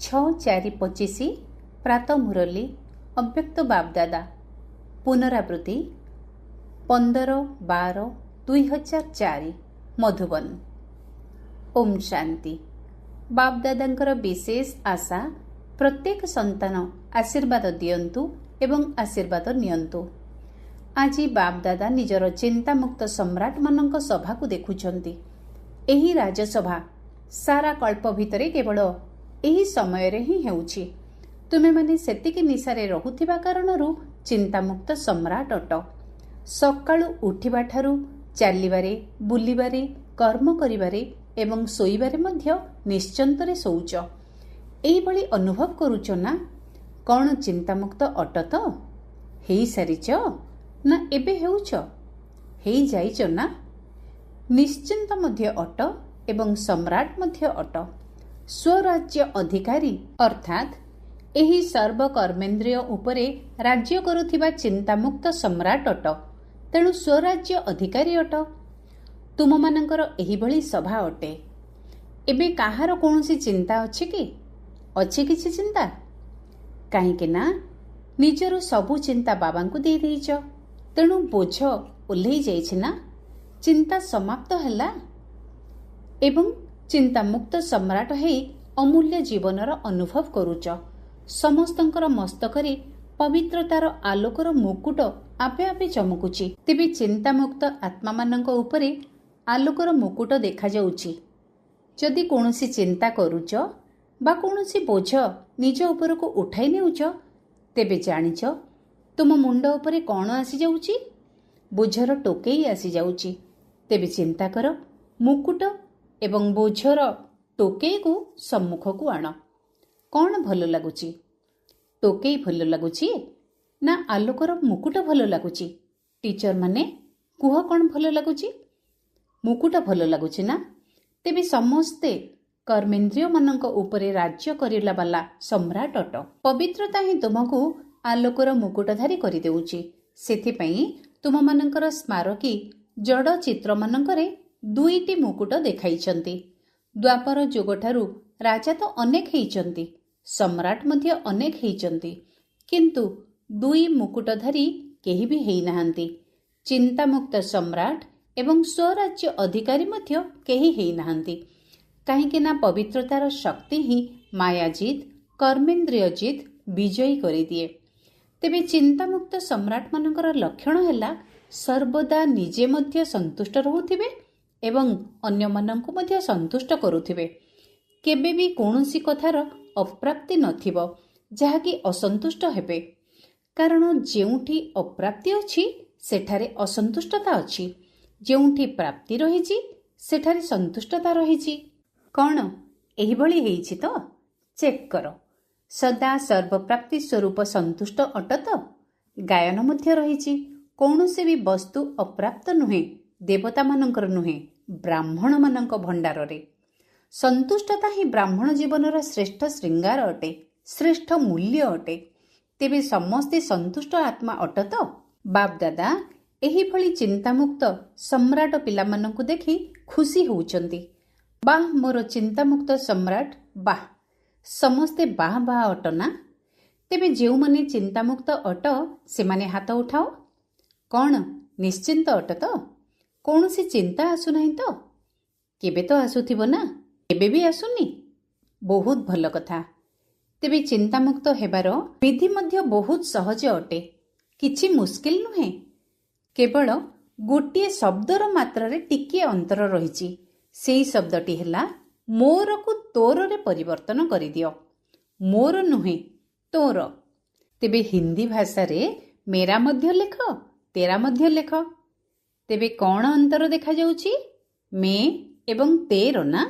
6/4/25 ପ୍ରାତ ମୁରଲୀ ଅବ୍ୟକ୍ତ ବାବଦାଦା ପୁନରାବୃତ୍ତି 15/12/2004 ମଧୁବନ। ଓମ୍ ଶାନ୍ତି। ବାବଦାଦାଙ୍କର ବିଶେଷ ଆଶା ପ୍ରତ୍ୟେକ ସନ୍ତାନ ଆଶୀର୍ବାଦ ଦିଅନ୍ତୁ ଏବଂ ଆଶୀର୍ବାଦ ନିଅନ୍ତୁ। ଆଜି ବାବଦାଦା ନିଜର ଚିନ୍ତାମୁକ୍ତ ସମ୍ରାଟମାନଙ୍କ ସଭାକୁ ଦେଖୁଛନ୍ତି। ଏହି ରାଜସଭା ସାରା କଳ୍ପ ଭିତରେ କେବଳ ଏହି ସମୟରେ ହିଁ ହେଉଛି। ତୁମେମାନେ ସେତିକି ନିଶାରେ ରହୁଥିବା କାରଣରୁ ଚିନ୍ତାମୁକ୍ତ ସମ୍ରାଟ ଅଟ। ସକାଳୁ ଉଠିବାଠାରୁ ଚାଲିବାରେ, ବୁଲିବାରେ, କର୍ମ କରିବାରେ ଏବଂ ଶୋଇବାରେ ମଧ୍ୟ ନିଶ୍ଚନ୍ତରେ ଶୋଉଛ। ଏଇଭଳି ଅନୁଭବ କରୁଛ ନା? କ'ଣ ଚିନ୍ତାମୁକ୍ତ ଅଟ ତ? ହେଇସାରିଛ ନା ଏବେ ହେଉଛ? ହେଇଯାଇଛ ନା? ନିଶ୍ଚିନ୍ତ ମଧ୍ୟ ଅଟ ଏବଂ ସମ୍ରାଟ ମଧ୍ୟ ଅଟ। ସ୍ୱରାଜ୍ୟ ଅଧିକାରୀ ଅର୍ଥାତ୍ ଏହି ସର୍ବକର୍ମେନ୍ଦ୍ରିୟ ଉପରେ ରାଜ୍ୟ କରୁଥିବା ଚିନ୍ତାମୁକ୍ତ ସମ୍ରାଟ ଅଟ। ତେଣୁ ସ୍ୱରାଜ୍ୟ ଅଧିକାରୀ ଅଟ। ତୁମମାନଙ୍କର ଏହିଭଳି ସଭା ଅଟେ। ଏବେ କାହାର କୌଣସି ଚିନ୍ତା ଅଛି କି? ଅଛି କିଛି ଚିନ୍ତା? କାହିଁକି ନା ନିଜର ସବୁ ଚିନ୍ତା ବାବାଙ୍କୁ ଦେଇଦେଇଛ। ତେଣୁ ବୋଝ ଓହ୍ଲେଇ ଯାଇଛି ନା? ଚିନ୍ତା ସମାପ୍ତ ହେଲା ଏବଂ ଚିନ୍ତାମୁକ୍ତ ସମ୍ରାଟ ହେଇ ଅମୂଲ୍ୟ ଜୀବନର ଅନୁଭବ କରୁଛ। ସମସ୍ତଙ୍କର ମସ୍ତକରେ ପବିତ୍ରତାର ଆଲୋକର ମୁକୁଟ ଆପେ ଆପେ ଚମକୁଛି। ତେବେ ଚିନ୍ତାମୁକ୍ତ ଆତ୍ମାମାନଙ୍କ ଉପରେ ଆଲୋକର ମୁକୁଟ ଦେଖାଯାଉଛି। ଯଦି କୌଣସି ଚିନ୍ତା କରୁଛ ବା କୌଣସି ବୋଝ ନିଜ ଉପରକୁ ଉଠାଇ ନେଉଛ, ତେବେ ଜାଣିଛ ତୁମ ମୁଣ୍ଡ ଉପରେ କ'ଣ ଆସିଯାଉଛି? ବୋଝର ଟୋକେଇ ଆସିଯାଉଛି। ତେବେ ଚିନ୍ତା କର, ମୁକୁଟ ଏବଂ ବୋଝର ଟୋକେଇକୁ ସମ୍ମୁଖକୁ ଆଣ। କ'ଣ ଭଲ ଲାଗୁଛି? ଟୋକେଇ ଭଲ ଲାଗୁଛି ନା ଆଲୋକର ମୁକୁଟ ଭଲ ଲାଗୁଛି? ଟିଚରମାନେ କୁହ, କ'ଣ ଭଲ ଲାଗୁଛି? ମୁକୁଟ ଭଲ ଲାଗୁଛି ନା? ତେବେ ସମସ୍ତେ କର୍ମେନ୍ଦ୍ରିୟମାନଙ୍କ ଉପରେ ରାଜ୍ୟ କରିଲା ବାଲା ସମ୍ରାଟ ଅଟ। ପବିତ୍ରତା ହିଁ ତୁମକୁ ଆଲୋକର ମୁକୁଟଧାରୀ କରିଦେଉଛି। ସେଥିପାଇଁ ତୁମମାନଙ୍କର ସ୍ମାରକୀ ଜଡ଼ ଚିତ୍ରମାନଙ୍କରେ 2ଟି ମୁକୁଟ ଦେଖାଇଛନ୍ତି। ଦ୍ୱାପର ଯୁଗଠାରୁ ରାଜା ତ ଅନେକ ହେଇଛନ୍ତି, ସମ୍ରାଟ ମଧ୍ୟ ଅନେକ ହେଇଛନ୍ତି, କିନ୍ତୁ 2 ମୁକୁଟଧାରୀ କେହି ବି ହେଇନାହାନ୍ତି। ଚିନ୍ତାମୁକ୍ତ ସମ୍ରାଟ ଏବଂ ସ୍ୱରାଜ୍ୟ ଅଧିକାରୀ ମଧ୍ୟ କେହି ହେଇନାହାନ୍ତି। କାହିଁକି ନା ପବିତ୍ରତାର ଶକ୍ତି ହିଁ ମାୟାଜିତ୍, କର୍ମେନ୍ଦ୍ରିୟଜିତ୍ ବିଜୟୀ କରିଦିଏ। ତେବେ ଚିନ୍ତାମୁକ୍ତ ସମ୍ରାଟମାନଙ୍କର ଲକ୍ଷଣ ହେଲା ସର୍ବଦା ନିଜେ ମଧ୍ୟ ସନ୍ତୁଷ୍ଟ ରହୁଥିବେ ଏବଂ ଅନ୍ୟମାନଙ୍କୁ ମଧ୍ୟ ସନ୍ତୁଷ୍ଟ କରୁଥିବେ। କେବେ ବି କୌଣସି କଥାର ଅପ୍ରାପ୍ତି ନଥିବ ଯାହାକି ଅସନ୍ତୁଷ୍ଟ ହେବେ। କାରଣ ଯେଉଁଠି ଅପ୍ରାପ୍ତି ଅଛି ସେଠାରେ ଅସନ୍ତୁଷ୍ଟତା ଅଛି। ଯେଉଁଠି ପ୍ରାପ୍ତି ରହିଛି ସେଠାରେ ସନ୍ତୁଷ୍ଟତା ରହିଛି। କ'ଣ ଏହିଭଳି ହେଇଛି ତ? ଚେକ୍ କର। ସଦା ସର୍ବପ୍ରାପ୍ତି ସ୍ୱରୂପ ସନ୍ତୁଷ୍ଟ ଅଟ ତ? ଗାୟନ ମଧ୍ୟ ରହିଛି। କୌଣସି ବି ବସ୍ତୁ ଅପ୍ରାପ୍ତ ନୁହେଁ, ଦେବତାମାନଙ୍କର ନୁହେଁ, ବ୍ରାହ୍ମଣମାନଙ୍କ ଭଣ୍ଡାରରେ। ସନ୍ତୁଷ୍ଟତା ହିଁ ବ୍ରାହ୍ମଣ ଜୀବନର ଶ୍ରେଷ୍ଠ ଶୃଙ୍ଗାର ଅଟେ, ଶ୍ରେଷ୍ଠ ମୂଲ୍ୟ ଅଟେ। ତେବେ ସମସ୍ତେ ସନ୍ତୁଷ୍ଟ ଆତ୍ମା ଅଟ ତ? ବାବଦାଦା ଏହିଭଳି ଚିନ୍ତାମୁକ୍ତ ସମ୍ରାଟ ପିଲାମାନଙ୍କୁ ଦେଖି ଖୁସି ହେଉଛନ୍ତି। ବାଃ ମୋର ଚିନ୍ତାମୁକ୍ତ ସମ୍ରାଟ, ବାଃ। ସମସ୍ତେ ବାଃ ବାଃ ଅଟ ନା? ତେବେ ଯେଉଁମାନେ ଚିନ୍ତାମୁକ୍ତ ଅଟ ସେମାନେ ହାତ ଉଠାଅ। କ'ଣ ନିଶ୍ଚିନ୍ତ ଅଟ ତ? କୌଣସି ଚିନ୍ତା ଆସୁନାହିଁ ତ? କେବେ ତ ଆସୁଥିବ ନା? ଏବେ ବି ଆସୁନି? ବହୁତ ଭଲ କଥା। ତେବେ ଚିନ୍ତାମୁକ୍ତ ହେବାର ବିଧି ମଧ୍ୟ ବହୁତ ସହଜ ଅଟେ, କିଛି ମୁସ୍କିଲ ନୁହେଁ। କେବଳ ଗୋଟିଏ ଶବ୍ଦର ମାତ୍ରାରେ ଟିକିଏ ଅନ୍ତର ରହିଛି। ସେହି ଶବ୍ଦଟି ହେଲା ମୋରକୁ ତୋରରେ ପରିବର୍ତ୍ତନ କରିଦିଅ। ମୋର ନୁହେଁ, ତୋର। ତେବେ ହିନ୍ଦୀ ଭାଷାରେ ମେରା ମଧ୍ୟ ଲେଖ, ତେରା ମଧ୍ୟ ଲେଖ। ତେବେ କ'ଣ ଅନ୍ତର ଦେଖାଯାଉଛି? ମେ ଏବଂ ତେର ନା?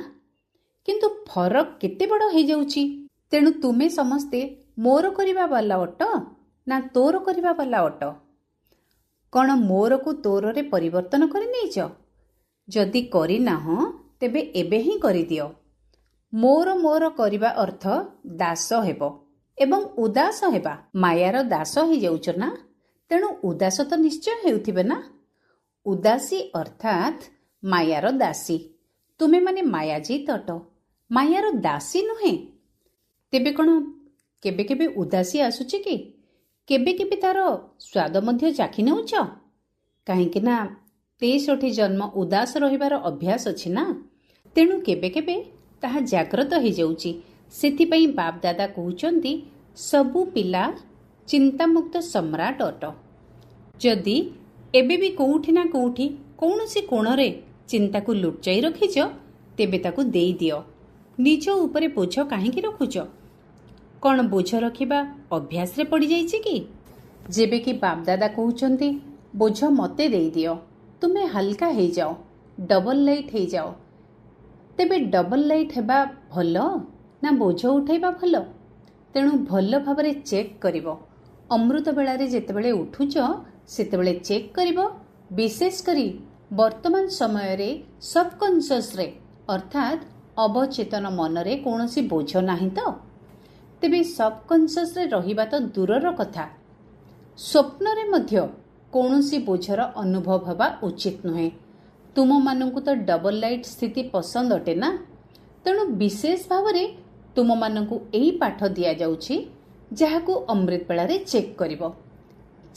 କିନ୍ତୁ ଫରକ କେତେ ବଡ଼ ହେଇଯାଉଛି। ତେଣୁ ତୁମେ ସମସ୍ତେ ମୋର କରିବା ବାଲା ଅଟ ନା ତୋର କରିବା ବାଲା ଅଟ? କ'ଣ ମୋରକୁ ତୋରରେ ପରିବର୍ତ୍ତନ କରିନେଇଛ? ଯଦି କରିନାହଁ ତେବେ ଏବେ ହିଁ କରିଦିଅ। ମୋର କରିବା ଅର୍ଥ ଦାସ ହେବ ଏବଂ ଉଦାସ ହେବା। ମାୟାର ଦାସ ହେଇଯାଉଛ ନା? ତେଣୁ ଉଦାସ ତ ନିଶ୍ଚୟ ହେଉଥିବେ ନା? ଉଦାସୀ ଅର୍ଥାତ୍ ମାୟାର ଦାସୀ। ତୁମେମାନେ ମାୟାଜିତ୍ ଅଟ, ମାୟାର ଦାସୀ ନୁହେଁ। ତେବେ କ'ଣ କେବେ କେବେ ଉଦାସୀ ଆସୁଛି କି? କେବେ କେବେ ତାର ସ୍ୱାଦ ମଧ୍ୟ ଚାଖି ନେଉଛ? କାହିଁକି ନା 63 ଜନ୍ମ ଉଦାସ ରହିବାର ଅଭ୍ୟାସ ଅଛି ନା, ତେଣୁ କେବେ କେବେ ତାହା ଜାଗ୍ରତ ହେଇଯାଉଛି। ସେଥିପାଇଁ ବାପ ଦାଦା କହୁଛନ୍ତି ସବୁ ପିଲା ଚିନ୍ତାମୁକ୍ତ ସମ୍ରାଟ ଅଟ। ଯଦି ଏବେ ବି କେଉଁଠି ନା କେଉଁଠି କୌଣସି କୋଣରେ ଚିନ୍ତାକୁ ଲୁଚାଇ ରଖିଛ, ତେବେ ତାକୁ ଦେଇଦିଅ। ନିଜ ଉପରେ ବୋଝ କାହିଁକି ରଖୁଛ? କ'ଣ ବୋଝ ରଖିବା ଅଭ୍ୟାସରେ ପଡ଼ିଯାଇଛି କି? ଯେବେକି ବାପ ଦାଦା କହୁଛନ୍ତି ବୋଝ ମୋତେ ଦେଇଦିଅ, ତୁମେ ହାଲକା ହେଇଯାଅ, ଡବଲ ଲାଇଟ୍ ହେଇଯାଅ। ତେବେ ଡବଲ ଲାଇଟ୍ ହେବା ଭଲ ନା ବୋଝ ଉଠାଇବା ଭଲ? ତେଣୁ ଭଲ ଭାବରେ ଚେକ୍ କରିବ। ଅମୃତ ବେଳାରେ ଯେତେବେଳେ ଉଠୁଛ ସେତେବେଳେ ଚେକ୍ କରିବ, ବିଶେଷ କରି ବର୍ତ୍ତମାନ ସମୟରେ ସବକନସିୟସରେ ଅର୍ଥାତ୍ ଅବଚେତନ ମନରେ କୌଣସି ବୋଝ ନାହିଁ ତ? ତେବେ ସବକନସିୟସରେ ରହିବା ତ ଦୂରର କଥା, ସ୍ୱପ୍ନରେ ମଧ୍ୟ କୌଣସି ବୋଝର ଅନୁଭବ ହେବା ଉଚିତ ନୁହେଁ। ତୁମମାନଙ୍କୁ ତ ଡବଲ ଲାଇଟ୍ ସ୍ଥିତି ପସନ୍ଦ ଅଟେ ନା, ତେଣୁ ବିଶେଷ ଭାବରେ ତୁମମାନଙ୍କୁ ଏହି ପାଠ ଦିଆଯାଉଛି ଯାହାକୁ ଅମୃତ ବେଳାରେ ଚେକ୍ କରିବ।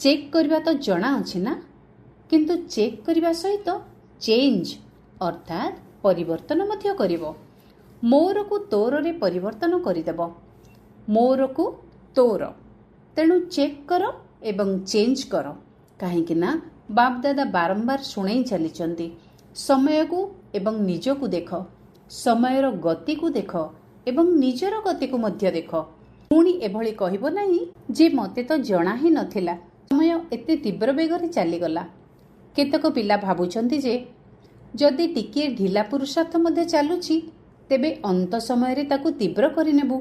ଚେକ୍ କରିବା ତ ଜଣା ଅଛି ନା, କିନ୍ତୁ ଚେକ୍ କରିବା ସହିତ ଚେଞ୍ଜ ଅର୍ଥାତ୍ ପରିବର୍ତ୍ତନ ମଧ୍ୟ କରିବ। ମୋରକୁ ତୋରରେ ପରିବର୍ତ୍ତନ କରିଦେବ, ମୋରକୁ ତୋର। ତେଣୁ ଚେକ୍ କର ଏବଂ ଚେଞ୍ଜ କର। କାହିଁକି ନା ବାପ ଦାଦା ବାରମ୍ବାର ଶୁଣାଇ ଚାଲିଛନ୍ତି ସମୟକୁ ଏବଂ ନିଜକୁ ଦେଖ, ସମୟର ଗତିକୁ ଦେଖ ଏବଂ ନିଜର ଗତିକୁ ମଧ୍ୟ ଦେଖ। ପୁଣି ଏଭଳି କହିବ ନାହିଁ ଯେ ମୋତେ ତ ଜଣା ହିଁ ନଥିଲା, ସମୟ ଏତେ ତୀବ୍ର ବେଗରେ ଚାଲିଗଲା। କେତେକ ପିଲା ଭାବୁଛନ୍ତି ଯେ ଯଦି ଟିକିଏ ଢିଲା ପୁରୁଷାର୍ଥ ମଧ୍ୟ ଚାଲୁଛି ତେବେ ଅନ୍ତ ସମୟରେ ତାକୁ ତୀବ୍ର କରିନେବୁ।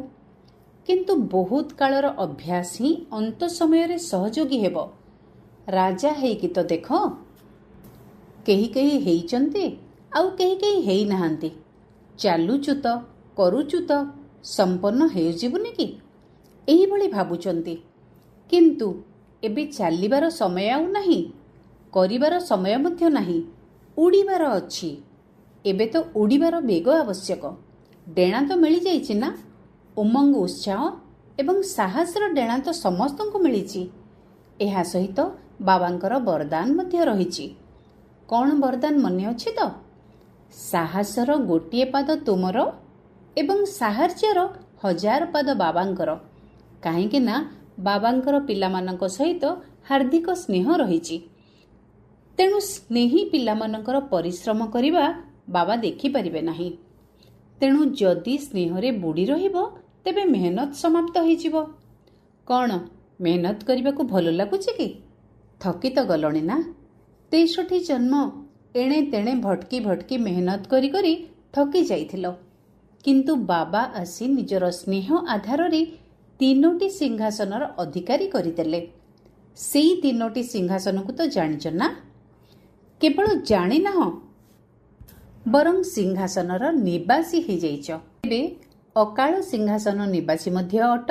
କିନ୍ତୁ ବହୁତ କାଳର ଅଭ୍ୟାସ ହିଁ ଅନ୍ତ ସମୟରେ ସହଯୋଗୀ ହେବ। ରାଜା ହେଇକି ତ ଦେଖ, କେହି କେହି ହେଇଛନ୍ତି ଆଉ କେହି କେହି ହେଇନାହାନ୍ତି। ଚାଲୁଛୁ ତ, କରୁଛୁ ତ, ସମ୍ପନ୍ନ ହେଉଯିବୁନି କି? ଏହିଭଳି ଭାବୁଛନ୍ତି। କିନ୍ତୁ ଏବେ ଚାଲିବାର ସମୟ ଆଉ ନାହିଁ, କରିବାର ସମୟ ମଧ୍ୟ ନାହିଁ, ଉଡ଼ିବାର ଅଛି। ଏବେ ତ ଉଡ଼ିବାର ବେଗ ଆବଶ୍ୟକ। ଡେଣା ତ ମିଳିଯାଇଛି ନା, ଉମଙ୍ଗ ଉତ୍ସାହ ଏବଂ ସାହସର ଡେଣା ତ ସମସ୍ତଙ୍କୁ ମିଳିଛି। ଏହା ସହିତ ବାବାଙ୍କର ବରଦାନ ମଧ୍ୟ ରହିଛି। କ'ଣ ବରଦାନ ମନେ ଅଛି ତ? ସାହସର ଗୋଟିଏ ପାଦ ତୁମର ଏବଂ ସାହାଯ୍ୟର 1000 ପାଦ ବାବାଙ୍କର। କାହିଁକି ନା ବାବାଙ୍କର ପିଲାମାନଙ୍କ ସହିତ ହାର୍ଦ୍ଦିକ ସ୍ନେହ ରହିଛି। ତେଣୁ ସ୍ନେହୀ ପିଲାମାନଙ୍କର ପରିଶ୍ରମ କରିବା ବାବା ଦେଖିପାରିବେ ନାହିଁ। ତେଣୁ ଯଦି ସ୍ନେହରେ ବୁଡ଼ି ରହିବ ତେବେ ମେହନତ ସମାପ୍ତ ହୋଇଯିବ। କ'ଣ ମେହନତ କରିବାକୁ ଭଲ ଲାଗୁଛି କି? ଥକି ତ ଗଲଣି ନା। 63 ଜନ୍ମ ଏଣେ ତେଣେ ଭଟକି ଭଟକି ମେହନତ କରି କରି ଥକି ଯାଇଥିଲ। କିନ୍ତୁ ବାବା ଆସି ନିଜର ସ୍ନେହ ଆଧାରରେ 3ଟି ସିଂହାସନର ଅଧିକାରୀ କରିଦେଲେ। ସେଇ 3ଟି ସିଂହାସନକୁ ତ ଜାଣିଛ ନା? କେବଳ ଜାଣିନାହଁ, ବରଂ ସିଂହାସନର ନିବାସୀ ହେଇଯାଇଛ। ଏବେ ଅକାଳ ସିଂହାସନ ନିବାସୀ ମଧ୍ୟ ଅଟ।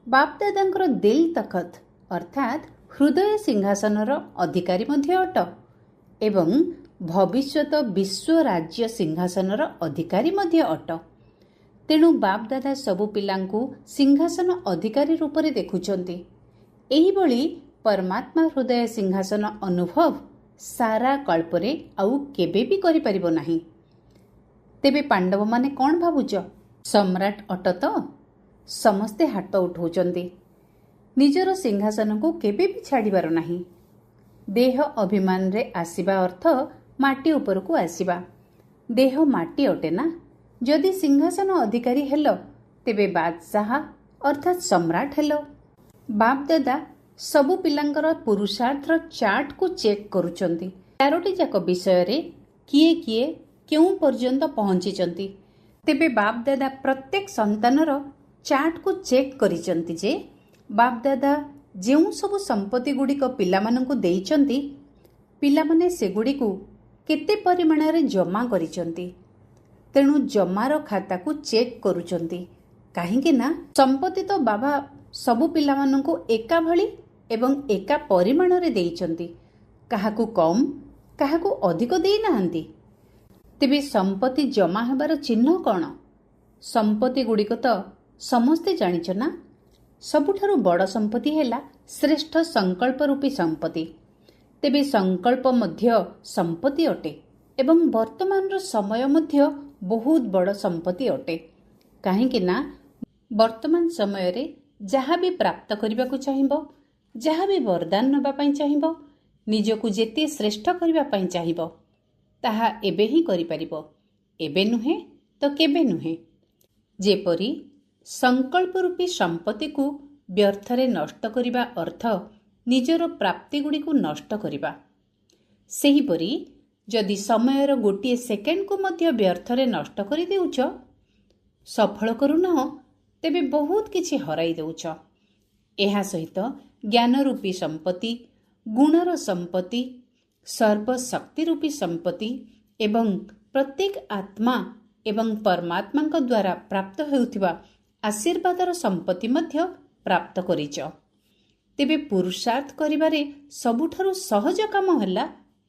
ବାପ ଦାଦାଙ୍କର ଦିଲ୍ ତଖତ ଅର୍ଥାତ୍ ହୃଦୟ ସିଂହାସନର ଅଧିକାରୀ ମଧ୍ୟ ଅଟ ଏବଂ ଭବିଷ୍ୟତ ବିଶ୍ୱ ରାଜ୍ୟ ସିଂହାସନର ଅଧିକାରୀ ମଧ୍ୟ ଅଟ। ତେଣୁ ବାପ ଦାଦା ସବୁ ପିଲାଙ୍କୁ ସିଂହାସନ ଅଧିକାରୀ ରୂପରେ ଦେଖୁଛନ୍ତି। ଏହିଭଳି ପରମାତ୍ମା ହୃଦୟ ସିଂହାସନ ଅନୁଭବ ସାରା କଳ୍ପରେ ଆଉ କେବେ ବି କରିପାରିବ ନାହିଁ। ତେବେ ପାଣ୍ଡବମାନେ କ'ଣ ଭାବୁଛ? ସମ୍ରାଟ ଅଟ ତ? ସମସ୍ତେ ହାତ ଉଠାଉଛନ୍ତି। ନିଜର ସିଂହାସନକୁ କେବେ ବି ଛାଡ଼ିବାର ନାହିଁ। ଦେହ ଅଭିମାନରେ ଆସିବା ଅର୍ଥ ମାଟି ଉପରକୁ ଆସିବା। ଦେହ ମାଟି ଅଟେ ନା। ଯଦି ସିଂହାସନ ଅଧିକାରୀ ହେଲ ତେବେ ବାଦଶାହ ଅର୍ଥାତ୍ ସମ୍ରାଟ ହେଲ। ବାପ ଦାଦା ସବୁ ପିଲାଙ୍କର ପୁରୁଷାର୍ଥର ଚାର୍ଟକୁ ଚେକ୍ କରୁଛନ୍ତି। 4ଟି ଯାକ ବିଷୟରେ କିଏ କିଏ କେଉଁ ପର୍ଯ୍ୟନ୍ତ ପହଞ୍ଚିଛନ୍ତି। ତେବେ ବାପ ଦାଦା ପ୍ରତ୍ୟେକ ସନ୍ତାନର ଚାର୍ଟକୁ ଚେକ୍ କରିଛନ୍ତି ଯେ ବାପ ଦାଦା ଯେଉଁ ସବୁ ସମ୍ପତ୍ତି ଗୁଡ଼ିକ ପିଲାମାନଙ୍କୁ ଦେଇଛନ୍ତି, ପିଲାମାନେ ସେଗୁଡ଼ିକୁ କେତେ ପରିମାଣରେ ଜମା କରିଛନ୍ତି। ତେଣୁ ଜମାର ଖାତାକୁ ଚେକ୍ କରୁଛନ୍ତି। କାହିଁକି ନା ସମ୍ପତ୍ତି ତ ବାବା ସବୁ ପିଲାମାନଙ୍କୁ ଏକା ଭଳି ଏବଂ ଏକା ପରିମାଣରେ ଦେଇଛନ୍ତି। କାହାକୁ କମ୍, କାହାକୁ ଅଧିକ ଦେଇନାହାନ୍ତି। ତେବେ ସମ୍ପତ୍ତି ଜମା ହେବାର ଚିହ୍ନ କ'ଣ? ସମ୍ପତ୍ତି ଗୁଡ଼ିକ ତ ସମସ୍ତେ ଜାଣିଛ ନା, ସବୁଠାରୁ ବଡ଼ ସମ୍ପତ୍ତି ହେଲା ଶ୍ରେଷ୍ଠ ସଂକଳ୍ପ ରୂପୀ ସମ୍ପତ୍ତି। ତେବେ ସଂକଳ୍ପ ମଧ୍ୟ ସମ୍ପତ୍ତି ଅଟେ ଏବଂ ବର୍ତ୍ତମାନର ସମୟ ମଧ୍ୟ ବହୁତ ବଡ଼ ସମ୍ପତ୍ତି ଅଟେ। କାହିଁକି ନା ବର୍ତ୍ତମାନ ସମୟରେ ଯାହା ବି ପ୍ରାପ୍ତ କରିବାକୁ ଚାହିଁବ, ଯାହା ବି ବରଦାନ ନେବା ପାଇଁ ଚାହିଁବ, ନିଜକୁ ଯେତେ ଶ୍ରେଷ୍ଠ କରିବା ପାଇଁ ଚାହିଁବ, ତାହା ଏବେ ହିଁ କରିପାରିବ। ଏବେ ନୁହେଁ ତ କେବେ ନୁହେଁ। ଯେପରି ସଂକଳ୍ପ ରୂପୀ ସମ୍ପତ୍ତିକୁ ବ୍ୟର୍ଥରେ ନଷ୍ଟ କରିବା ଅର୍ଥ ନିଜର ପ୍ରାପ୍ତିଗୁଡ଼ିକୁ ନଷ୍ଟ କରିବା। ସେହିପରି ଯଦି ସମୟର ଗୋଟିଏ ସେକେଣ୍ଡକୁ ମଧ୍ୟ ବ୍ୟର୍ଥରେ ନଷ୍ଟ କରିଦେଉଛ, ସଫଳ କରୁନାହଁ, ତେବେ ବହୁତ କିଛି ହରାଇ ଦେଉଛ। ଏହା ସହିତ ଜ୍ଞାନ ରୂପୀ ସମ୍ପତ୍ତି, ଗୁଣର ସମ୍ପତ୍ତି, ସର୍ବଶକ୍ତି ରୂପୀ ସମ୍ପତ୍ତି ଏବଂ ପ୍ରତ୍ୟେକ ଆତ୍ମା ଏବଂ ପରମାତ୍ମାଙ୍କ ଦ୍ୱାରା ପ୍ରାପ୍ତ ହେଉଥିବା ଆଶୀର୍ବାଦର ସମ୍ପତ୍ତି ମଧ୍ୟ ପ୍ରାପ୍ତ କରିଛ। ତେବେ ପୁରୁଷାର୍ଥ କରିବାରେ ସବୁଠାରୁ ସହଜ କାମ ହେଲା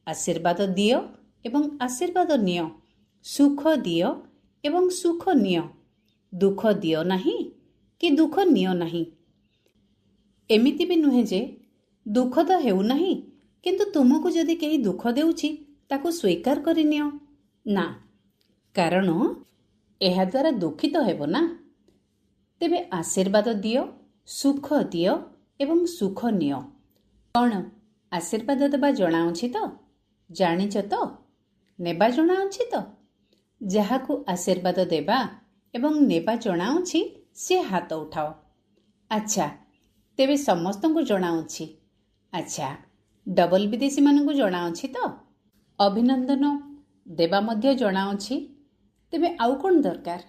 ଆଶୀର୍ବାଦ ଦିଅ ଏବଂ ଆଶୀର୍ବାଦ ନିଅ, ସୁଖ ଦିଅ ଏବଂ ସୁଖ ନିଅ, ଦୁଃଖ ଦିଅ ନାହିଁ କି ଦୁଃଖ ନିଅ ନାହିଁ। ଏମିତି ବି ନୁହେଁ ଯେ ଦୁଃଖ ତ ହେଉନାହିଁ, କିନ୍ତୁ ତୁମକୁ ଯଦି କେହି ଦୁଃଖ ଦେଉଛି ତାକୁ ସ୍ୱୀକାର କରିନିଅ। ନା, କାରଣ ଏହାଦ୍ୱାରା ଦୁଃଖିତ ହେବ ନା। ତେବେ ଆଶୀର୍ବାଦ ଦିଅ, ସୁଖ ଦିଅ ଏବଂ ସୁଖ ନିଅ। କ'ଣ ଆଶୀର୍ବାଦ ଦେବା ଜଣାଅଛି ତ? ଜାଣିଛ ତ? ନେବା ଜଣାଅଛି ତ? ଯାହାକୁ ଆଶୀର୍ବାଦ ଦେବା ଏବଂ ନେବା ଜଣାଅଛି ସେ ହାତ ଉଠାଅ। ଆଚ୍ଛା, ତେବେ ସମସ୍ତଙ୍କୁ ଜଣାଅଛି। ଆଚ୍ଛା, ଡବଲ ବିଦେଶୀମାନଙ୍କୁ ଜଣାଅଛି ତ? ଅଭିନନ୍ଦନ ଦେବା ମଧ୍ୟ ଜଣାଅଛି। ତେବେ ଆଉ କ'ଣ ଦରକାର?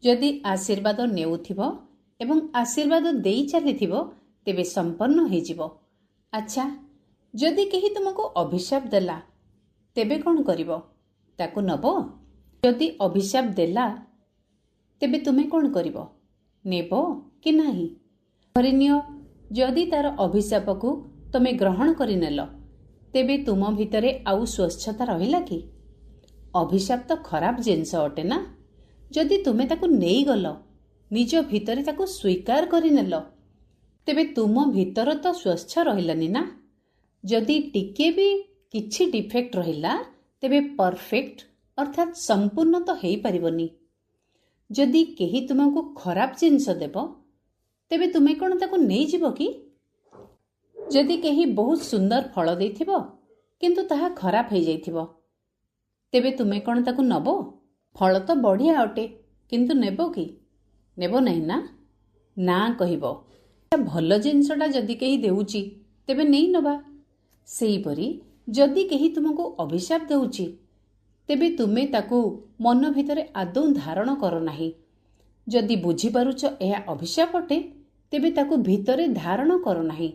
ଯଦି ଆଶୀର୍ବାଦ ନେଉଥିବ ଏବଂ ଆଶୀର୍ବାଦ ଦେଇ ଚାଲିଥିବ, ତେବେ ସମ୍ପନ୍ନ ହୋଇଯିବ। ଆଚ୍ଛା, ଯଦି କେହି ତୁମକୁ ଅଭିଶାପ ଦେଲା, ତେବେ କ'ଣ କରିବ? ତାକୁ ନେବ? ଯଦି ଅଭିଶାପ ଦେଲା, ତେବେ ତୁମେ କ'ଣ କରିବ? ନେବ କି ନାହିଁ? ଧରିନିଅ, ଯଦି ତାର ଅଭିଶାପକୁ ତୁମେ ଗ୍ରହଣ କରିନେଲ, ତେବେ ତୁମ ଭିତରେ ଆଉ ସ୍ୱଚ୍ଛତା ରହିଲା କି? ଅଭିଶାପ ତ ଖରାପ ଜିନିଷ ଅଟେ ନା। ଯଦି ତୁମେ ତାକୁ ନେଇଗଲ, ନିଜ ଭିତରେ ତାକୁ ସ୍ୱୀକାର କରିନେଲ, ତେବେ ତୁମ ଭିତର ତ ସ୍ୱଚ୍ଛ ରହିଲାନି ନା। ଯଦି ଟିକେ ବି କିଛି ଡିଫେକ୍ଟ ରହିଲା, ତେବେ ପରଫେକ୍ଟ ଅର୍ଥାତ୍ ସମ୍ପୂର୍ଣ୍ଣ ତ ହେଇପାରିବନି। ଯଦି କେହି ତୁମକୁ ଖରାପ ଜିନିଷ ଦେବ, ତେବେ ତୁମେ କ'ଣ ତାକୁ ନେଇଯିବ କି? ଯଦି କେହି ବହୁତ ସୁନ୍ଦର ଫଳ ଦେଇଥିବ କିନ୍ତୁ ତାହା ଖରାପ ହେଇଯାଇଥିବ, ତେବେ ତୁମେ କ'ଣ ତାକୁ ନେବ? ଫଳ ତ ବଢ଼ିଆ ଅଟେ, କିନ୍ତୁ ନେବ କି? ନେବ ନାହିଁ ନା। ନା କହିବ। ଭଲ ଜିନିଷଟା ଯଦି କେହି ଦେଉଛି, ତେବେ ନେଇ ନେବା। ସେହିପରି ଯଦି କେହି ତୁମକୁ ଅଭିଶାପ ଦେଉଛି, ତେବେ ତୁମେ ତାକୁ ମନ ଭିତରେ ଆଦୌ ଧାରଣ କର ନାହିଁ। ଯଦି ବୁଝିପାରୁଛ ଏହା ଅଭିଶାପ ଅଟେ, ତେବେ ତାକୁ ଭିତରେ ଧାରଣ କର ନାହିଁ,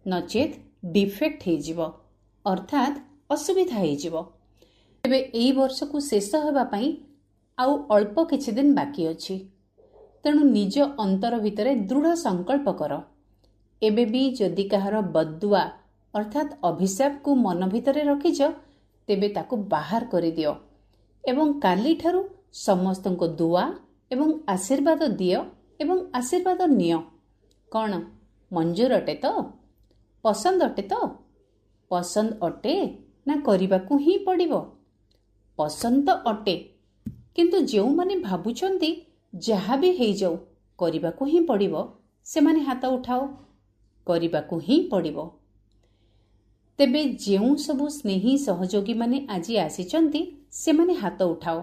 ନଚେତ୍ ଡିଫେକ୍ଟ ହେଇଯିବ, ଅର୍ଥାତ୍ ଅସୁବିଧା ହେଇଯିବ। ତେବେ ଏହି ବର୍ଷକୁ ଶେଷ ହେବା ପାଇଁ ଆଉ ଅଳ୍ପ କିଛି ଦିନ ବାକି ଅଛି। ତେଣୁ ନିଜ ଅନ୍ତର ଭିତରେ ଦୃଢ଼ ସଂକଳ୍ପ କର। ଏବେ ବି ଯଦି କାହାର ବଦଦୁଆ ଅର୍ଥାତ୍ ଅଭିଶାପକୁ ମନ ଭିତରେ ରଖିଛ, ତେବେ ତାକୁ ବାହାର କରିଦିଅ ଏବଂ କାଲିଠାରୁ ସମସ୍ତଙ୍କୁ ଦୁଆ ଏବଂ ଆଶୀର୍ବାଦ ଦିଅ ଏବଂ ଆଶୀର୍ବାଦ ନିଅ। କ'ଣ ମଞ୍ଜୁର ଅଟେ ତ? ପସନ୍ଦ ଅଟେ ତ? ପସନ୍ଦ ଅଟେ ନା କରିବାକୁ ହିଁ ପଡ଼ିବ? ପସନ୍ଦ ତ ଅଟେ, କିନ୍ତୁ ଯେଉଁମାନେ ଭାବୁଛନ୍ତି ଯାହା ବି ହେଇଯାଉ କରିବାକୁ ହିଁ ପଡ଼ିବ, ସେମାନେ ହାତ ଉଠାଅ। କରିବାକୁ ହିଁ ପଡ଼ିବ। ତେବେ ଯେଉଁ ସବୁ ସ୍ନେହୀ ସହଯୋଗୀମାନେ ଆଜି ଆସିଛନ୍ତି, ସେମାନେ ହାତ ଉଠାଅ।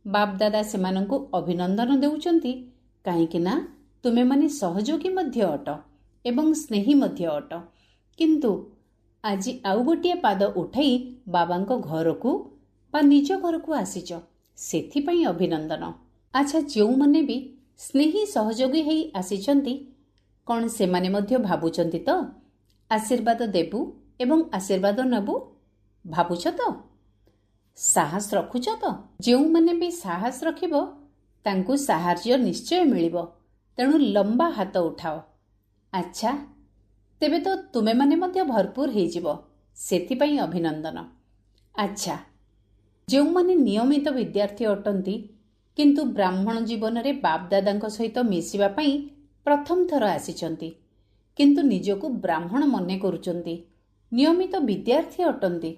ବାପଦାଦା ସେମାନଙ୍କୁ ଅଭିନନ୍ଦନ ଦେଉଛନ୍ତି, କାହିଁକି ନା ତୁମେମାନେ ସହଯୋଗୀ ମଧ୍ୟ ଅଟ ଏବଂ ସ୍ନେହୀ ମଧ୍ୟ ଅଟ। କିନ୍ତୁ ଆଜି ଆଉ ଗୋଟିଏ ପାଦ ଉଠାଇ ବାବାଙ୍କ ଘରକୁ ବା ନିଜ ଘରକୁ ଆସିଛ, ସେଥିପାଇଁ ଅଭିନନ୍ଦନ। ଆଚ୍ଛା, ଯେଉଁମାନେ ବି ସ୍ନେହୀ ସହଯୋଗୀ ହେଇ ଆସିଛନ୍ତି, କ'ଣ ସେମାନେ ମଧ୍ୟ ଭାବୁଛନ୍ତି ତ ଆଶୀର୍ବାଦ ଦେବୁ ଏବଂ ଆଶୀର୍ବାଦ ନେବୁ? ଭାବୁଛ ତ? ସାହସ ରଖୁଛ ତ? ଯେଉଁମାନେ ବି ସାହସ ରଖିବ, ତାଙ୍କୁ ସାହାଯ୍ୟ ନିଶ୍ଚୟ ମିଳିବ। ତେଣୁ ଲମ୍ବା ହାତ ଉଠାଅ। ଆଚ୍ଛା, ତେବେ ତ ତୁମେମାନେ ମଧ୍ୟ ଭରପୁର ହେଇଯିବ, ସେଥିପାଇଁ ଅଭିନନ୍ଦନ। ଆଚ୍ଛା, ଯେଉଁମାନେ ନିୟମିତ ବିଦ୍ୟାର୍ଥୀ ଅଟନ୍ତି, କିନ୍ତୁ ବ୍ରାହ୍ମଣ ଜୀବନରେ ବାପଦାଦାଙ୍କ ସହିତ ମିଶିବା ପାଇଁ ପ୍ରଥମ ଥର ଆସିଛନ୍ତି, କିନ୍ତୁ ନିଜକୁ ବ୍ରାହ୍ମଣ ମନେ କରୁଛନ୍ତି, ନିୟମିତ ବିଦ୍ୟାର୍ଥୀ ଅଟନ୍ତି।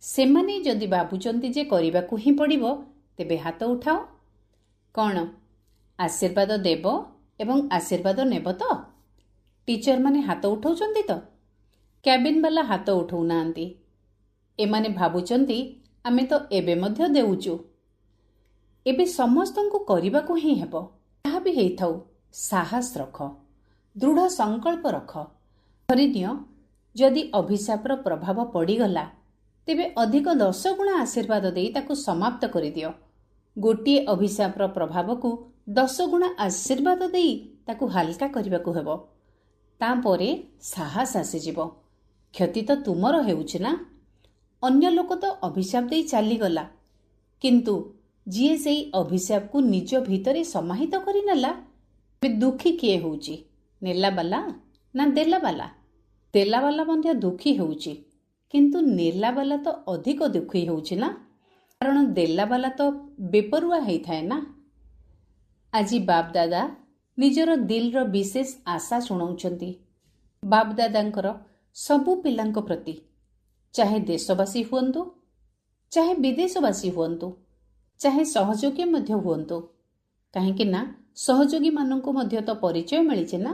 ସେମାନେ ଯଦି ଭାବୁଛନ୍ତି ଯେ କରିବାକୁ ହିଁ ପଡ଼ିବ, ତେବେ ହାତ ଉଠାଅ। କ'ଣ ଆଶୀର୍ବାଦ ଦେବ ଏବଂ ଆଶୀର୍ବାଦ ନେବ ତ? ଟିଚରମାନେ ହାତ ଉଠାଉଛନ୍ତି ତ? କ୍ୟାବିନବାଲା ହାତ ଉଠାଉନାହାନ୍ତି। ଏମାନେ ଭାବୁଛନ୍ତି ଆମେ ତ ଏବେ ମଧ୍ୟ ଦେଉଛୁ। ଏବେ ସମସ୍ତଙ୍କୁ କରିବାକୁ ହିଁ ହେବ। ଯାହା ବି ହେଇଥାଉ, ସାହସ ରଖ, ଦୃଢ଼ ସଂକଳ୍ପ ରଖ। ଧରିନିଅ, ଯଦି ଅଭିଶାପର ପ୍ରଭାବ ପଡ଼ିଗଲା, ତେବେ ଅଧିକ 10 ଗୁଣା ଆଶୀର୍ବାଦ ଦେଇ ତାକୁ ସମାପ୍ତ କରିଦିଅ। ଗୋଟିଏ ଅଭିଶାପର ପ୍ରଭାବକୁ 10 ଗୁଣା ଆଶୀର୍ବାଦ ଦେଇ ତାକୁ ହାଲକା କରିବାକୁ ହେବ। ତାପରେ ସାହସ ଆସିଯିବ। କ୍ଷତି ତ ତୁମର ହେଉଛି ନା। ଅନ୍ୟ ଲୋକ ତ ଅଭିଶାପ ଦେଇ ଚାଲିଗଲା, କିନ୍ତୁ ଯିଏ ସେଇ ଅଭିଶାପକୁ ନିଜ ଭିତରେ ସମାହିତ କରିନେଲା, ଏବେ ଦୁଃଖୀ କିଏ ହେଉଛି? ନେଲାବାଲା ନା ଦେଲାବାଲା? ଦେଲାବାଲା ମଧ୍ୟ ଦୁଃଖୀ ହେଉଛି, କିନ୍ତୁ ନେଲାବାଲା ତ ଅଧିକ ଦୁଃଖୀ ହେଉଛି ନା, କାରଣ ଦେଲାବାଲା ତ ବେପରୁଆ ହେଇଥାଏ ନା। ଆଜି ବାପଦାଦା ନିଜର ଦିଲର ବିଶେଷ ଆଶା ଶୁଣାଉଛନ୍ତି। ବାପଦାଦାଙ୍କର ସବୁ ପିଲାଙ୍କ ପ୍ରତି, ଚାହେ ଦେଶବାସୀ ହୁଅନ୍ତୁ, ଚାହେ ବିଦେଶବାସୀ ହୁଅନ୍ତୁ, ଚାହେ ସହଯୋଗୀ ମଧ୍ୟ ହୁଅନ୍ତୁ, କାହିଁକି ନା ସହଯୋଗୀମାନଙ୍କୁ ମଧ୍ୟ ତ ପରିଚୟ ମିଳିଛି ନା।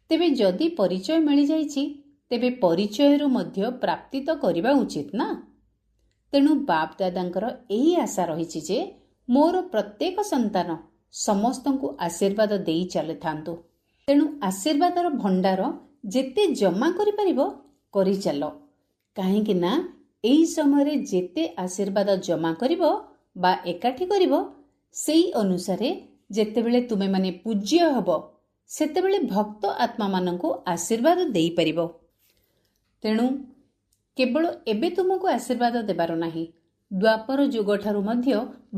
ତେବେ ଯଦି ପରିଚୟ ମିଳିଯାଇଛି, ତେବେ ପରିଚୟରୁ ମଧ୍ୟ ପ୍ରାପ୍ତି ତ କରିବା ଉଚିତ ନା। ତେଣୁ ବାପଦାଦାଙ୍କର ଏହି ଆଶା ରହିଛି ଯେ ମୋର ପ୍ରତ୍ୟେକ ସନ୍ତାନ ସମସ୍ତଙ୍କୁ ଆଶୀର୍ବାଦ ଦେଇ ଚାଲିଥାନ୍ତୁ। ତେଣୁ ଆଶୀର୍ବାଦର ଭଣ୍ଡାର ଯେତେ ଜମା କରିପାରିବ କରିଚାଲ, କାହିଁକି ନା ଏହି ସମୟରେ ଯେତେ ଆଶୀର୍ବାଦ ଜମା କରିବ ବା ଏକାଠି କରିବ, ସେଇ ଅନୁସାରେ ଯେତେବେଳେ ତୁମେମାନେ ପୂଜ୍ୟ ହେବ, ସେତେବେଳେ ଭକ୍ତ ଆତ୍ମାମାନଙ୍କୁ ଆଶୀର୍ବାଦ ଦେଇପାରିବ। ତେଣୁ କେବଳ ଏବେ ତୁମକୁ ଆଶୀର୍ବାଦ ଦେବାର ନାହିଁ, ଦ୍ୱାପର ଯୁଗଠାରୁ ମଧ୍ୟ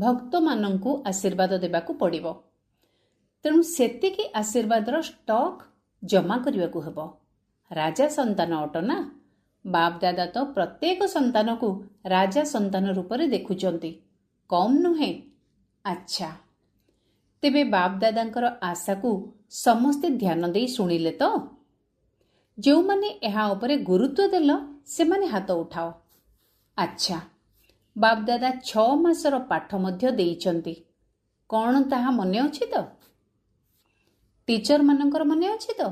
ଭକ୍ତମାନଙ୍କୁ ଆଶୀର୍ବାଦ ଦେବାକୁ ପଡ଼ିବ। ତେଣୁ ସେତିକି ଆଶୀର୍ବାଦର ଷ୍ଟକ୍ ଜମା କରିବାକୁ ହେବ। ରାଜା ସନ୍ତାନ ଅଟ ନା। ବାପଦାଦା ତ ପ୍ରତ୍ୟେକ ସନ୍ତାନକୁ ରାଜା ସନ୍ତାନ ରୂପରେ ଦେଖୁଛନ୍ତି, କମ୍ ନୁହେଁ। ଆଚ୍ଛା, ତେବେ ବାପଦାଦାଙ୍କର ଆଶାକୁ ସମସ୍ତେ ଧ୍ୟାନ ଦେଇ ଶୁଣିଲେ ତ? ଯେଉଁମାନେ ଏହା ଉପରେ ଗୁରୁତ୍ୱ ଦେଲ, ସେମାନେ ହାତ ଉଠାଅ। ଆଚ୍ଛା, ବାପଦାଦା 6 ମାସର ପାଠ ମଧ୍ୟ ଦେଇଛନ୍ତି। କ'ଣ ତାହା ମନେ ଅଛି ତ? ଟିଚରମାନଙ୍କର ମନେ ଅଛି ତ?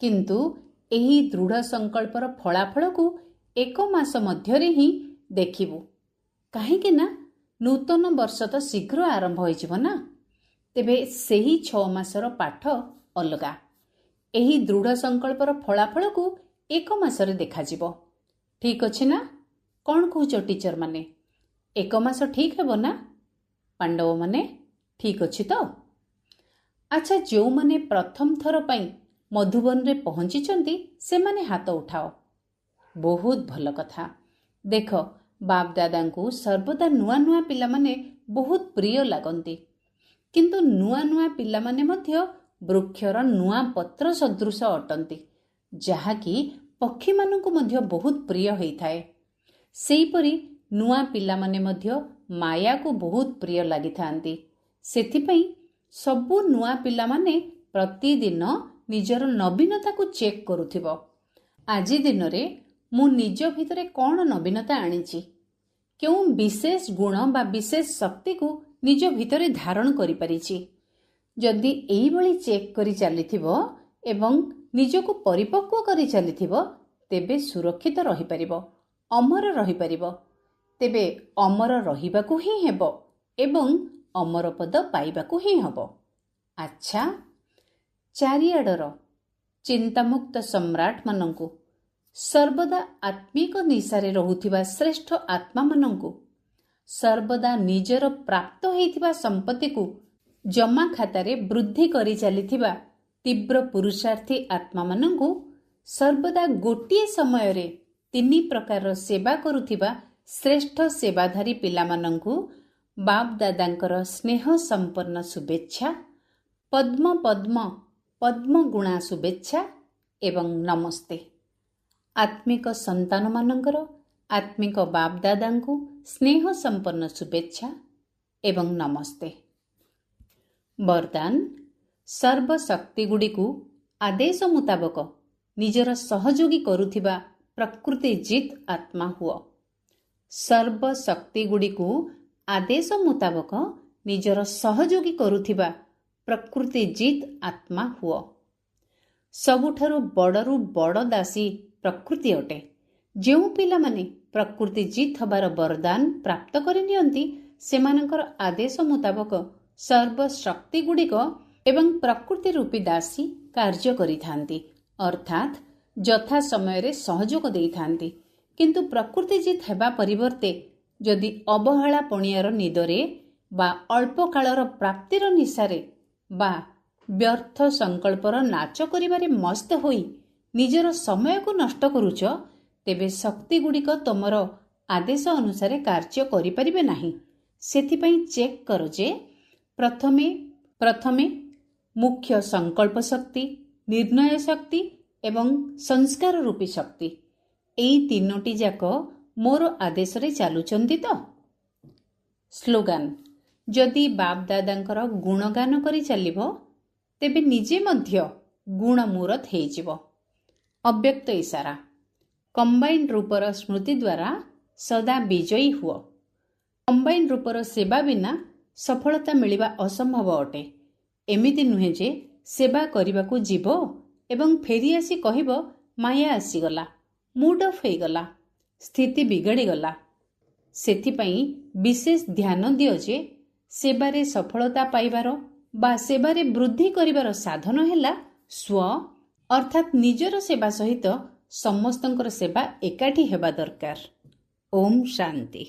କିନ୍ତୁ ଏହି ଦୃଢ଼ ସଂକଳ୍ପର ଫଳାଫଳକୁ 1 ମାସ ମଧ୍ୟରେ ହିଁ ଦେଖିବୁ, କାହିଁକି ନା ନୂତନ ବର୍ଷ ତ ଶୀଘ୍ର ଆରମ୍ଭ ହୋଇଯିବ ନା। ତେବେ ସେହି 6 ମାସର ପାଠ ଅଲଗା। ଏହି ଦୃଢ଼ ସଂକଳ୍ପର ଫଳାଫଳକୁ 1 ମାସରେ ଦେଖାଯିବ। ଠିକ୍ ଅଛି ନା? କ'ଣ କହୁଛ ଟିଚରମାନେ? 1 ମାସ ଠିକ୍ ହେବ ନା? ପାଣ୍ଡବମାନେ ଠିକ୍ ଅଛି ତ? ଆଚ୍ଛା, ଯେଉଁମାନେ ପ୍ରଥମ ଥର ପାଇଁ ମଧୁବନରେ ପହଞ୍ଚିଛନ୍ତି, ସେମାନେ ହାତ ଉଠାଅ। ବହୁତ ଭଲ କଥା। ଦେଖ, ବାପଦାଦାଙ୍କୁ ସର୍ବଦା ନୂଆ ନୂଆ ପିଲାମାନେ ବହୁତ ପ୍ରିୟ ଲାଗନ୍ତି, କିନ୍ତୁ ନୂଆ ନୂଆ ପିଲାମାନେ ମଧ୍ୟ ବୃକ୍ଷର ନୂଆ ପତ୍ର ସଦୃଶ ଅଟନ୍ତି, ଯାହାକି ପକ୍ଷୀମାନଙ୍କୁ ମଧ୍ୟ ବହୁତ ପ୍ରିୟ ହୋଇଥାଏ। ସେହିପରି ନୂଆ ପିଲାମାନେ ମଧ୍ୟ ମାୟାକୁ ବହୁତ ପ୍ରିୟ ଲାଗିଥାନ୍ତି। ସେଥିପାଇଁ ସବୁ ନୂଆ ପିଲାମାନେ ପ୍ରତିଦିନ ନିଜର ନବୀନତାକୁ ଚେକ୍ କରୁଥିବ। ଆଜି ଦିନରେ ମୁଁ ନିଜ ଭିତରେ କ'ଣ ନବୀନତା ଆଣିଛି, କେଉଁ ବିଶେଷ ଗୁଣ ବା ବିଶେଷ ଶକ୍ତିକୁ ନିଜ ଭିତରେ ଧାରଣ କରିପାରିଛି। ଯଦି ଏହିଭଳି ଚେକ୍ କରି ଚାଲିଥିବ ଏବଂ ନିଜକୁ ପରିପକ୍ୱ କରି ଚାଲିଥିବ, ତେବେ ସୁରକ୍ଷିତ ରହିପାରିବ, ଅମର ରହିପାରିବ। ତେବେ ଅମର ରହିବାକୁ ହିଁ ହେବ ଏବଂ ଅମର ପଦ ପାଇବାକୁ ହିଁ ହେବ। ଆଚ୍ଛା, ଚାରିଆଡ଼ର ଚିନ୍ତାମୁକ୍ତ ସମ୍ରାଟମାନଙ୍କୁ, ସର୍ବଦା ଆତ୍ମିକ ନିଶାରେ ରହୁଥିବା ଶ୍ରେଷ୍ଠ ଆତ୍ମାମାନଙ୍କୁ, ସର୍ବଦା ନିଜର ପ୍ରାପ୍ତ ହୋଇଥିବା ସମ୍ପତ୍ତିକୁ ଜମା ଖାତାରେ ବୃଦ୍ଧି କରି ଚାଲିଥିବା ତୀବ୍ର ପୁରୁଷାର୍ଥୀ ଆତ୍ମାମାନଙ୍କୁ, ସର୍ବଦା ଗୋଟିଏ ସମୟରେ 3 ପ୍ରକାରର ସେବା କରୁଥିବା ଶ୍ରେଷ୍ଠ ସେବାଧାରୀ ପିଲାମାନଙ୍କୁ ବାପଦାଦାଙ୍କର ସ୍ନେହ ସମ୍ପନ୍ନ ଶୁଭେଚ୍ଛା, ପଦ୍ମ ପଦ୍ମ ପଦ୍ମଗୁଣା ଶୁଭେଚ୍ଛା ଏବଂ ନମସ୍ତେ। ଆତ୍ମିକ ସନ୍ତାନମାନଙ୍କର ଆତ୍ମିକ ବାପଦାଦାଙ୍କୁ ସ୍ନେହ ସମ୍ପନ୍ନ ଶୁଭେଚ୍ଛା, ଏବଂ ନମସ୍ତେ। ବରଦାନ ସର୍ବଶକ୍ତିଗୁଡ଼ିକୁ ଆଦେଶ ମୁତାବକ ନିଜର ସହଯୋଗୀ କରୁଥିବା ପ୍ରକୃତିଜିତ୍ ଆତ୍ମା ହୁଅ। ସର୍ବଶକ୍ତିଗୁଡ଼ିକୁ ଆଦେଶ ମୁତାବକ ନିଜର ସହଯୋଗୀ କରୁଥିବା ପ୍ରକୃତିଜିତ୍ ଆତ୍ମା ହୁଅ। ସବୁଠାରୁ ବଡ଼ରୁ ବଡ଼ ଦାସୀ ପ୍ରକୃତି ଅଟେ। ଯେଉଁ ପିଲାମାନେ ପ୍ରକୃତିଜିତ୍ ହେବାର ବରଦାନ ପ୍ରାପ୍ତ କରିନିଅନ୍ତି ସେମାନଙ୍କର ଆଦେଶ ମୁତାବକ ସର୍ବଶକ୍ତିଗୁଡ଼ିକ ଏବଂ ପ୍ରକୃତି ରୂପୀ ଦାସୀ କାର୍ଯ୍ୟ କରିଥାନ୍ତି, ଅର୍ଥାତ୍ ଯଥା ସମୟରେ ସହଯୋଗ ଦେଇଥାନ୍ତି। କିନ୍ତୁ ପ୍ରକୃତିଜିତ୍ ହେବା ପରିବର୍ତ୍ତେ ଯଦି ଅବହେଳା ପଣିଆର ନିଦରେ ବା ଅଳ୍ପ କାଳର ପ୍ରାପ୍ତିର ନିଶାରେ ବା ବ୍ୟର୍ଥ ସଂକଳ୍ପର ନାଚ କରିବାରେ ମସ୍ତ ହୋଇ ନିଜର ସମୟକୁ ନଷ୍ଟ କରୁଛ, ତେବେ ଶକ୍ତିଗୁଡ଼ିକ ତମର ଆଦେଶ ଅନୁସାରେ କାର୍ଯ୍ୟ କରିପାରିବେ ନାହିଁ। ସେଥିପାଇଁ ଚେକ୍ କର ଯେ ପ୍ରଥମେ ମୁଖ୍ୟ ସଂକଳ୍ପ ଶକ୍ତି, ନିର୍ଣ୍ଣୟ ଶକ୍ତି ଏବଂ ସଂସ୍କାର ରୂପୀ ଶକ୍ତି, ଏହି ତିନୋଟି ଯାକ ମୋର ଆଦେଶରେ ଚାଲୁଛନ୍ତି ତ? ସ୍ଲୋଗାନ: ଯଦି ବାପ୍ ଦାଦାଙ୍କର ଗୁଣଗାନ କରି ଚାଲିବ ତେବେ ନିଜେ ମଧ୍ୟ ଗୁଣମୂରତ ହେଇଯିବ। ଅବ୍ୟକ୍ତ ଇସାରା: କମ୍ବାଇନ୍ ରୂପର ସ୍ମୃତି ଦ୍ୱାରା ସଦା ବିଜୟୀ ହୁଅ। କମ୍ବାଇନ୍ ରୂପର ସେବା ବିନା ସଫଳତା ମିଳିବା ଅସମ୍ଭବ ଅଟେ। ଏମିତି ନୁହେଁ ଯେ ସେବା କରିବାକୁ ଯିବ ଏବଂ ଫେରିଆସି କହିବ ମାୟା ଆସିଗଲା, ମୁଡ୍ ଅଫ୍ ହେଇଗଲା, ସ୍ଥିତି ବିଗଡ଼ିଗଲା। ସେଥିପାଇଁ ବିଶେଷ ଧ୍ୟାନ ଦିଅ ଯେ ସେବାରେ ସଫଳତା ପାଇବାର ବା ସେବାରେ ବୃଦ୍ଧି କରିବାର ସାଧନ ହେଲା ସ୍ୱ ଅର୍ଥାତ୍ ନିଜର ସେବା ସହିତ ସମସ୍ତଙ୍କର ସେବା ଏକାଠି ହେବା ଦରକାର। ଓମ୍ ଶାନ୍ତି।